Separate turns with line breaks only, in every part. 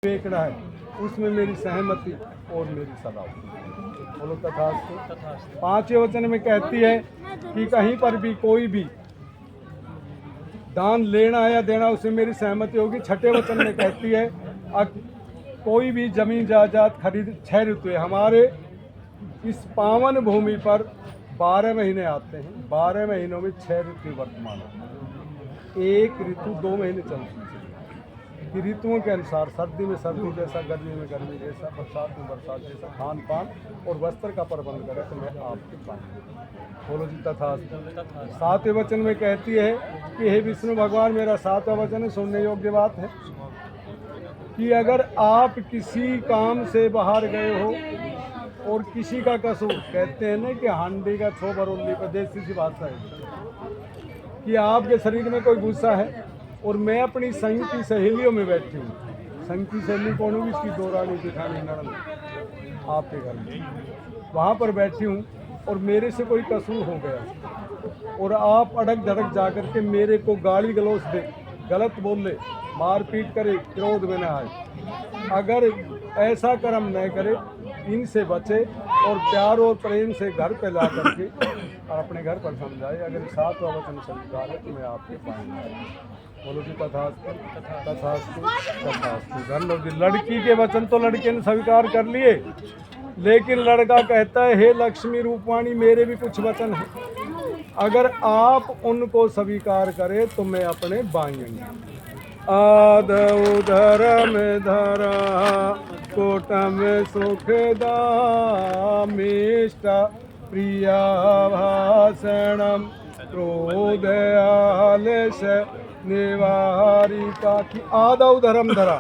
फेंकना है उसमें मेरी सहमति और मेरी सलाह। बोलो तथास्तु। पांचवें वचन में कहती है कि कहीं पर भी कोई भी दान लेना है या देना उसमें मेरी सहमति होगी। छठे वचन में कहती है कोई भी जमीन जायदाद खरीद 6 ऋतु हमारे इस पावन भूमि पर 12 महीने आते हैं। 12 महीनों में 6 ऋतु वर्तमान होते हैं। एक ऋतु 2 महीने चलती है कि ऋतुओं के अनुसार सर्दी में सर्दी जैसा, गर्मी में गर्मी जैसा, बरसात में बरसात जैसा खान पान और वस्त्र का प्रबंध करें तो मैं आपके पास। बोलो जी तथास्तु। 7वें वचन में कहती है कि हे विष्णु भगवान, मेरा 7वां वचन है, सुनने योग्य बात है कि अगर आप किसी काम से बाहर गए हो और किसी का कसूर, कहते हैं ना कि हांडी का छो बरोली पर, देसी सी भाषा है कि आपके शरीर में कोई गुस्सा है और मैं अपनी संग की सहेलियों में बैठी हूँ। संग की सहेली कौन होगी? इसकी दो रानी जेठानी नड़न आपके घर में, वहाँ पर बैठी हूँ और मेरे से कोई कसूर हो गया और आप अड़क धड़क जा कर के मेरे को गाली गलौज दे, गलत बोल ले, मारपीट करे, क्रोध में न आए। अगर ऐसा कर्म न करे, इनसे बचे और प्यार और प्रेम से घर पे ला करके और अपने घर पर समझाए। अगर 7वां वचन स्वीकार है तो मैं आपके पाएंगे। बोलो जी तथास्तु तथास्तु तथास्तु। धन्य जी। लड़की के वचन तो लड़के ने स्वीकार कर लिए, लेकिन लड़का कहता है हे लक्ष्मी रूपवाणी, मेरे भी कुछ वचन हैं, अगर आप उनको स्वीकार करें तो मैं अपने बाएंगे। आदौ धर्म धरा कोटम सुखदा मिष्ट प्रिया भाषणम क्रोधयालस निवारिका की आदौ धर्म धरा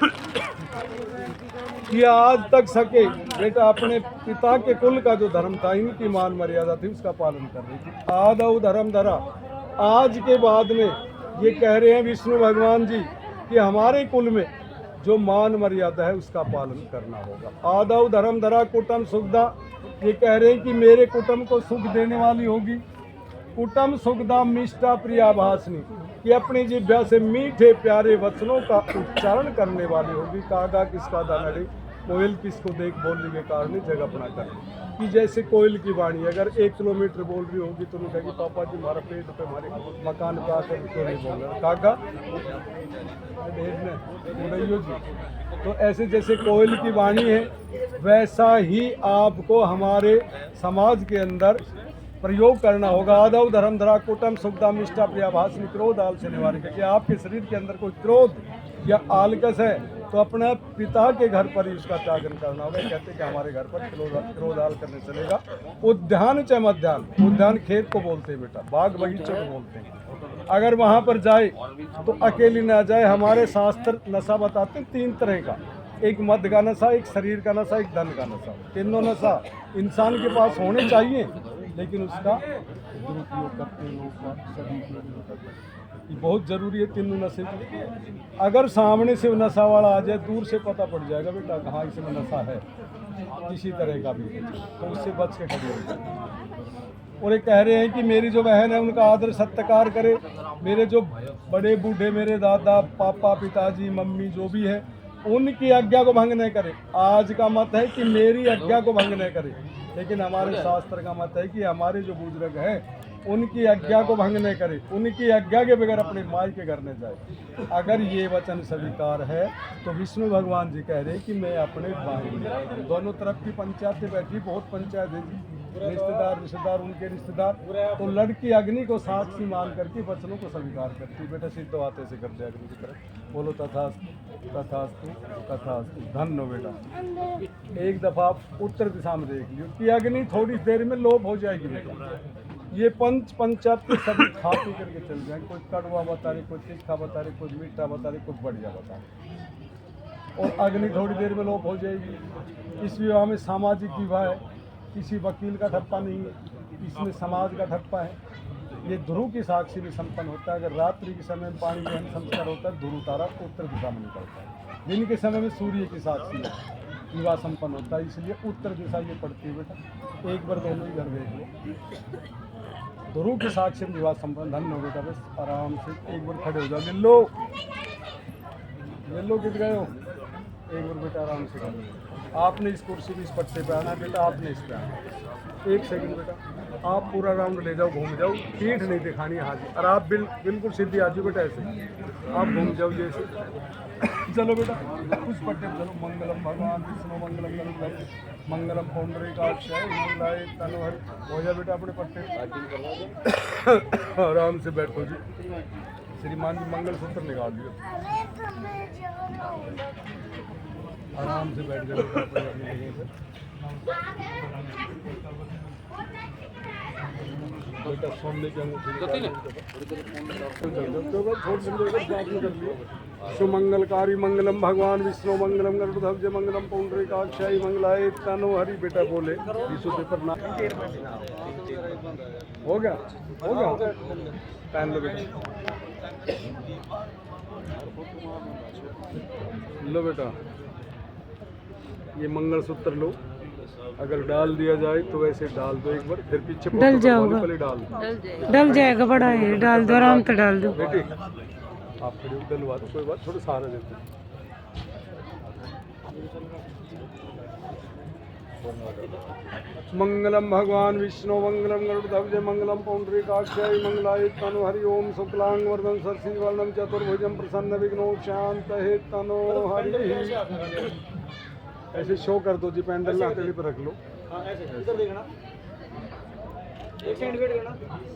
कि आज तक सके बेटा अपने पिता के कुल का जो धर्म था, इनकी मान मर्यादा थी, उसका पालन कर रही थी। आदौ धर्म धरा। आज के बाद में ये कह रहे हैं विष्णु भगवान जी कि हमारे कुल में जो मान मर्यादा है उसका पालन करना होगा। आदौ धर्म धरा कुटुम सुखदा, ये कह रहे हैं कि मेरे कुटुम को सुख देने वाली होगी। कुटुम सुखदा मिष्टा प्रिया भाषणी, कि अपनी जिह्वा से मीठे प्यारे वचनों का उच्चारण करने वाली होगी। कागा किसका दानड़ी, कोयल किसको देख बोलने के कारण जगह अपना कर, कि जैसे कोयल की वाणी अगर 1 किलोमीटर बोल रही होगी तो कहेगी पापा जी हमारा पेट पे हमारे मकान पे आकर क्यों नहीं बोल रहे कागा जी। तो ऐसे जैसे कोयल की वाणी है, वैसा ही आपको हमारे समाज के अंदर प्रयोग करना होगा। आदौ धर्म धरा कुटुम सुखदा मिष्टा प्रिया भाषणी क्रोध आल से निवारिका, कि आपके शरीर के अंदर कोई क्रोध या आलकस है तो अपने पिता के घर पर ही उसका त्यागन करना होगा। कहते हैं कि हमारे घर पर क्रोध आल करने चलेगा। उद्यान च मध्यान, उद्यान खेत को बोलते हैं बेटा, बाग बगीचे को बोलते हैं। अगर वहाँ पर जाए तो अकेली ना जाए। हमारे शास्त्र नशा बताते हैं 3 तरह का, एक मद का नशा, एक शरीर का नशा, एक धन का नशा। तीनों नशा इंसान के पास होने चाहिए, लेकिन उसका दुरुपयोग करते हैं लोग, सदुपयोग करते हैं। ये बहुत ज़रूरी है तीनों नशे की। अगर सामने से नशा वाला आ जाए, दूर से पता पड़ जाएगा बेटा हाँ इसमें नशा है किसी तरह का भी, तो उससे बच के खड़ी हो जाए। और ये कह रहे हैं कि मेरी जो बहन है उनका आदर सत्कार करे। मेरे जो बड़े बूढ़े, मेरे दादा पापा पिताजी मम्मी जो भी है, उनकी आज्ञा को भंग नहीं करे। आज का मत है कि मेरी आज्ञा को भंग नहीं करे, लेकिन हमारे शास्त्र का मत है कि हमारे जो बुजुर्ग हैं उनकी आज्ञा को भंग नहीं करे, उनकी आज्ञा के बगैर अपने माई के घर न जाए। अगर ये वचन स्वीकार है तो विष्णु भगवान जी कह रहे हैं कि मैं अपने भाई, दोनों तरफ की पंचायतें बैठी, बहुत पंचायत है जी, रिश्तेदार उनके रिश्तेदार, तो लड़की अग्नि को साक्षी मान करके वचनों को स्वीकार करती। बेटा सिद्ध बातें से करते अग्नि की तरफ। बोलो तथास्तु तथास्तु तथास्तु। धन्य बेटा। एक दफा आप उत्तर दिशा में देख लियो कि अग्नि थोड़ी देर में लोप हो जाएगी बेटा। ये पंचायत के सभी खा पी करके चल जाएंगे। कोई कड़वा बता रही, कोई तीखा बता रही, कोई मीठा बता रही, कुछ बढ़िया बता रही, और अग्नि थोड़ी देर में लोप हो जाएगी। इस विवाह में सामाजिक विवाह है, किसी वकील का ठप्पा नहीं है, इसमें समाज का ठप्पा है। ये ध्रुव की साक्षी में संपन्न होता है। अगर रात्रि के समय में पानी ग्रहण संस्कार होता है, ध्रुव तारा उत्तर दिशा में निकलता है। दिन के समय में सूर्य की साक्षी में विवाह संपन्न होता है, इसलिए उत्तर दिशा ये पड़ती है बेटा। एक बार दोनों ही घर देख लो, ध्रुव की साक्षी में विवाह संपन्न। धन्य हो बेटा, बस आराम से एक बार खड़े हो जाओ। ले लो कित गए हो, एक बार बेटा आराम से कर। आपने इस कुर्सी भी इस पट्टे पे आना है बेटा, आपने इस पे आना। एक सेकंड बेटा, आप पूरा राउंड ले जाओ, घूम जाओ, पीठ नहीं दिखानी है हाजी, और आप बिल्कुल सीधी आ जाओ बेटा, ऐसे आप घूम जाओ जैसे। चलो बेटा उस पट्टे पे चलो। मंगलम भगवान विष्णु मंगलम गरुड़ मंगलम पुंडरीकाक्षाय मंगलाय तनोहरि। हो जा बेटा अपने पट्टे पे। आराम से बैठो जी। श्रीमान जी मंगलसूत्र निकाल दियो, आराम से बैठ जाओ बेटा अपनी जगह पे। बेटा सोने की अंगूठी सुमंगलकारी मंगलम भगवान विष्णु मंगलम गरुड़ध्वज मंगलम पुंडरीकाक्षाय मंगलाय तनोहरि। बेटा बोले यीशु पे प्रणाम। हो गया पहन लो बेटा। लो बेटा ये मंगलसूत्र लो, अगर डाल दिया जाए तो वैसे डाल दो एक बार, फिर पीछे
डल जाओगा, डल जाएगा, बड़ा है, डाल दो, आराम से डाल दो
बेटी। आप खड़े हो, डलवा दो, कोई बात, थोड़ा सहारा देते। मंगलम भगवान विष्णु मंगलम गरुड़ध्वज मंगलम पुंडरीकाक्षाय मंगलाय तनोहरि। ओम शुक्लांग वरदं शशिवर्णं चतुर्भुजं प्रसन्न विघ्नो शांतये तनोहरि। ऐसे शो कर दो जी, पैंडल हथेली पर रख लो।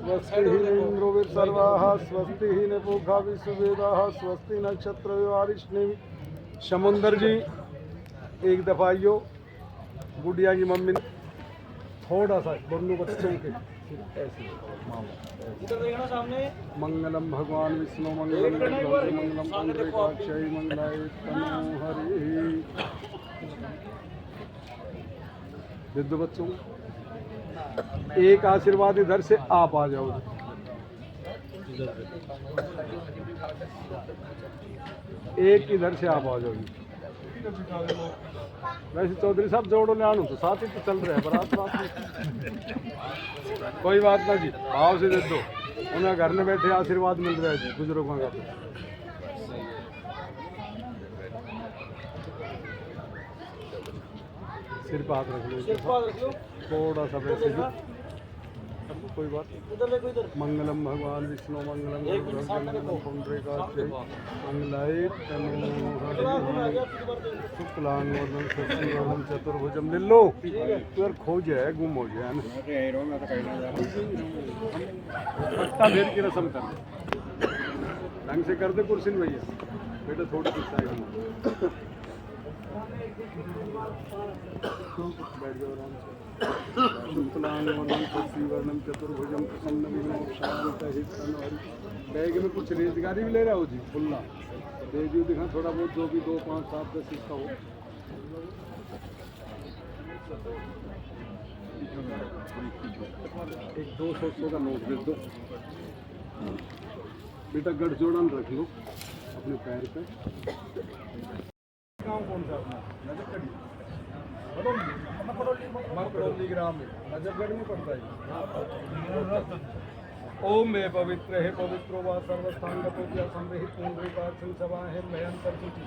स्वस्ति ही इंद्रो सर्वाः स्वस्ति ही न पूषा विश्ववेदाः स्वस्ति नक्षत्र वारिष्णि। समुंदर जी एक दफा आइयो, गुड़िया की मम्मी ने थोड़ा सा दोनों बच्चों के ऐसे मंगलम भगवान विष्णु मंगलम गरुड़ध्वज मंगलम पुंडरीकाक्षाय मंगलाय तनोहरि। दे दो बच्चों एक आशीर्वाद, इधर से आप आ जाओ, एक इधर से आप आ जाओ। वैसे चौधरी साहब जोड़ो ले आनो तो साथ ही तो चल रहे हैं बारात में। कोई बात ना जी, भाव से दे दो, उन्हें घर में बैठे आशीर्वाद मिल रहा है जी बुजुर्गों का। सिर पे हाथ रख लो, थोड़ा सा वैसे ही, कोई बात। मंगलम भगवान विष्णु मंगलम मंगलम पुंडरीकाक्षाय मंगलाय तनोहरि। शुक्लांग वरदं शशिवर्णं चतुर्भुजं। ले लो यार, खो जाए, गुम हो जाए ना। पट्टा भेद की रस्म कर ढंग से कर दे कुर्सी में भैया। बेटा थोड़ी सी साइड में बैठ जाओ आराम से। शुक्लांग वरदं शशिवर्णं चतुर्भुजं प्रसन्न विघ्नो शांतये तनोहरि। बैग में कुछ रेजगारी भी ले रहा हो जी, खुला दे दियो, दिखा थोड़ा बहुत, जो भी 2, 5, 7, 10 इसका हो। एक 200 का नोट दे दो बेटा, गठजोड़न रख लो अपने पैर पे। गाँव कौन सा अपना? नजफगढ़, मकड़ौली ग्राम में, नजफगढ़ में पड़ता है। ओम मे पवित्र है पवित्रो वा सर्वस्थांगतो संविहित पुंडरीकाक्षं सभा है भयंकर सूची।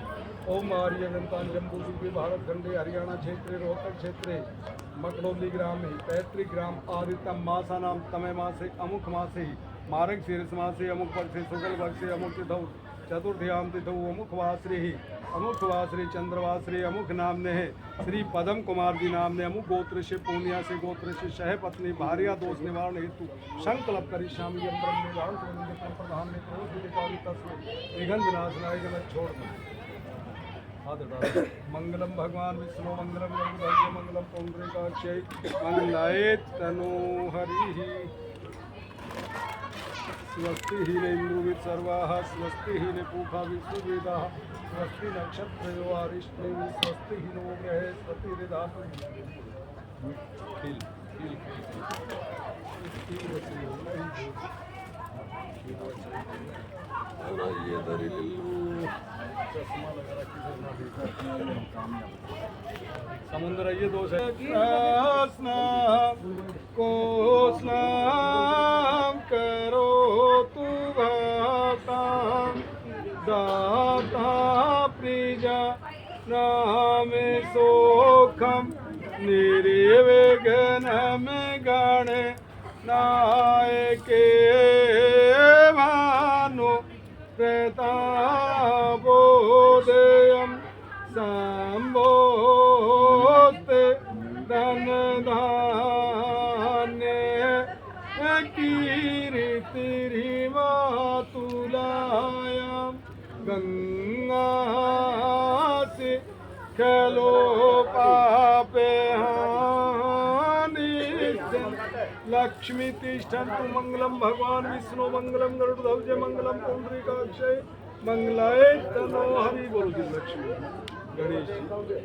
ओम आर्यवंतान जम्बूद्वीपे भारत खंडे हरियाणा क्षेत्रे रोहतक क्षेत्रे मकड़ौली ग्राम में पैतृक ग्राम आदित्यम मासा नाम तमय मासे अमुक मासे मार्ग शीर्ष मासे अमुक पक्षे शुक्ल पक्षे अमुक तिथौ चतुर्थ्याम तिथौ अमुक वाश्री चंद्रवाश्री अमुक नामने है श्री पदम कुमार जी नामने अमुक गोत्र से पूर्णिया से गोत्र से सह पत्नी भार्या दोष निवारण हेतु संकल्प करिष्यामि यम ब्रह्म प्रधान में निगंध नाशनाय गलत छोड़ दो। मंगलम भगवान विष्णु मंगलम गरुड़ध्वज मंगलम पुंडरीकाक्षाय मंगलाय तनोहरि। स्वस्ति ही न इंद्रो सर्वाः स्वस्ति ही न पूषा विश्ववेदाः स्वस्ति नक्षत्रो वारिष्णि स्वस्ति ही नो बृहस्पति दधातु। समुद्र ये दोष है। को स्नाम करो तू भक्ता दाता प्रिया नामे सोखम निर्विघ्नम गणे नायके भानु प्रतापोदयं संभोस्ते धन धान्य कीर्तिरिमातुलायां गंगा से खलो पापे लक्ष्मी तिष्ठन्तु मंगलम भगवान विष्णु मंगलम गरुड़ध्वज मंगलम पुंडरीकाक्षय मंगलाय तनो हरि बोलो जी। लक्ष्मी गणेश जी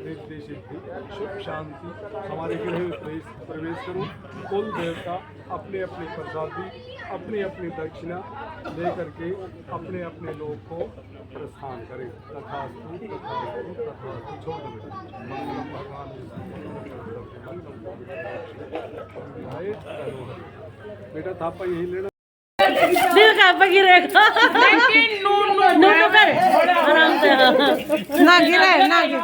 रिद्धि सिद्धि सुख शांति हमारे गृह में प्रवेश करो। कुल देवता अपने अपने प्रसादी अपनी अपनी दक्षिणा लेकर के अपने अपने लोग को प्रस्थान करें। तथास्तु तथास्तु तथास्तु। छोड़ दो मंगलम भगवान बेटा थापा यही लेना
दिल का गिरेगा लेकिन नून कर आराम से ना गिरे ना गिरे